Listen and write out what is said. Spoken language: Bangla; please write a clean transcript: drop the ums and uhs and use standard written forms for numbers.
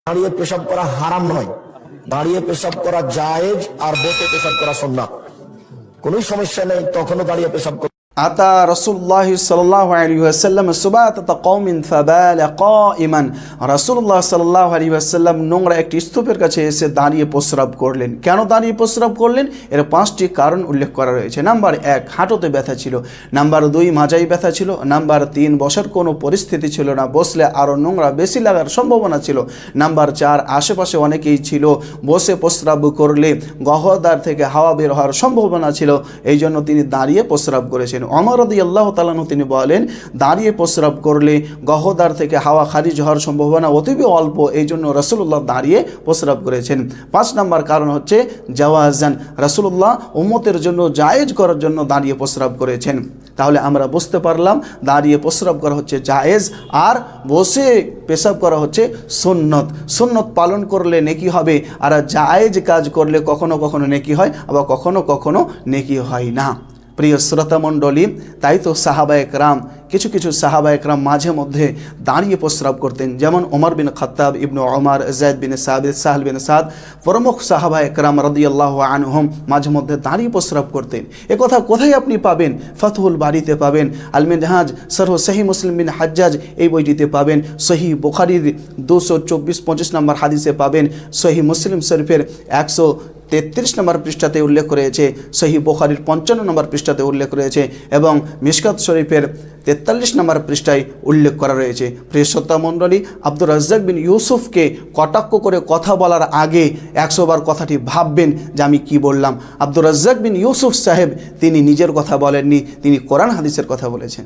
দাঁড়িয়ে পেশাব করা হারাম নয়, দাঁড়িয়ে পেশাব করা জায়েজ, আর বসে পেশাব করা সুন্নাত। কোনো সমস্যা নেই, তখনও দাঁড়িয়ে পেশাব করতে। আতা রাসূলুল্লাহ সাল্লাল্লাহু আলাইহি ওয়াসাল্লাম সুবাতাত কওমিন ফাবালা কাইমান। রাসূলুল্লাহ সাল্লাল্লাহু আলাইহি ওয়াসাল্লাম নোংরা একটি স্তূপের কাছে এসে দাঁড়িয়ে প্রস্রাব করলেন। কেন দাঁড়িয়ে প্রস্রাব করলেন? এর 5টি কারণ উল্লেখ করা রয়েছে। নাম্বার 1, হাঁটুতে ব্যথা ছিল। নাম্বার 2, মাজায় ব্যথা ছিল। নাম্বার 3, বসার কোনো পরিস্থিতি ছিল না, বসলে আরও নোংরা বেশি লাগার সম্ভাবনা ছিল। নাম্বার 4, আশেপাশে অনেকেই ছিল, বসে প্রস্রাব করলে গহ্বর থেকে হাওয়া বের হওয়ার সম্ভাবনা ছিল, এই জন্য তিনি দাঁড়িয়ে প্রস্রাব করেছেন। ওমর রাদিয়াল্লাহু তাআলা আনহু তিনি বলেন, দাঁড়িয়ে প্রস্রাব করলে গহ্বর থেকে হাওয়া খারিজ হওয়ার সম্ভাবনা অতিব অল্প, এই জন্য রাসূলুল্লাহ দাঁড়িয়ে প্রস্রাব করেছেন। 5 নম্বর কারণ হচ্ছে জাওয়াজান, রাসূলুল্লাহ উম্মতের জন্য জায়েজ করার জন্য দাঁড়িয়ে প্রস্রাব করেছেন। তাহলে আমরা বুঝতে পারলাম দাঁড়িয়ে প্রস্রাব করা হচ্ছে জায়েজ, আর বসে পেশাব করা হচ্ছে সুন্নত। সুন্নত পালন করলে নেকি হবে, আর জায়েজ কাজ করলে কখনো কখনো নেকি হয়, আবার কখনো কখনো নেকি হয় না। প্রিয় শ্রোতা মণ্ডলী, তাই তো সাহাবায়ে কেরাম, কিছু কিছু সাহাবায়ে কেরাম মাঝে মধ্যে দাঁড়িয়ে প্রস্রাব করতেন, যেমন ওমর বিন খাত্তাব, ইবনু ওমর, যায়েদ বিন সাবিত, সাহল বিন সাদ প্রমুখ সাহাবায়ে কেরাম রাদিয়াল্লাহু আনহুম মাঝে মধ্যে দাঁড়িয়ে প্রস্রাব করতেন। এ কথা কোথায় আপনি পাবেন? ফাতহুল বারিতে পাবেন, আল মিনহাজ সরহ সহিহ মুসলিম বিন হাজ্জাজ এই বইটিতে পাবেন, সহিহ বুখারীর 224-25 নম্বর হাদিসে পাবেন, সহিহ মুসলিম শরীফের 133 নম্বর পৃষ্ঠাতে উল্লেখ রয়েছে, সহিহ বুখারীর 55 নম্বর পৃষ্ঠাতে উল্লেখ রয়েছে, এবং মিশকাত শরীফের 43 নম্বর পৃষ্ঠায় উল্লেখ করা রয়েছে। প্রিয় শ্রোতা মণ্ডলী, আব্দুর রাজ্জাক বিন ইউসুফকে কটাক্ষ করে কথা বলার আগে 100 বার কথাটি ভাববেন যে আমি কি বললাম। আব্দুর রাজ্জাক বিন ইউসুফ সাহেব তিনি নিজের কথা বলেননি, তিনি কোরআন হাদিসের কথা বলেছেন।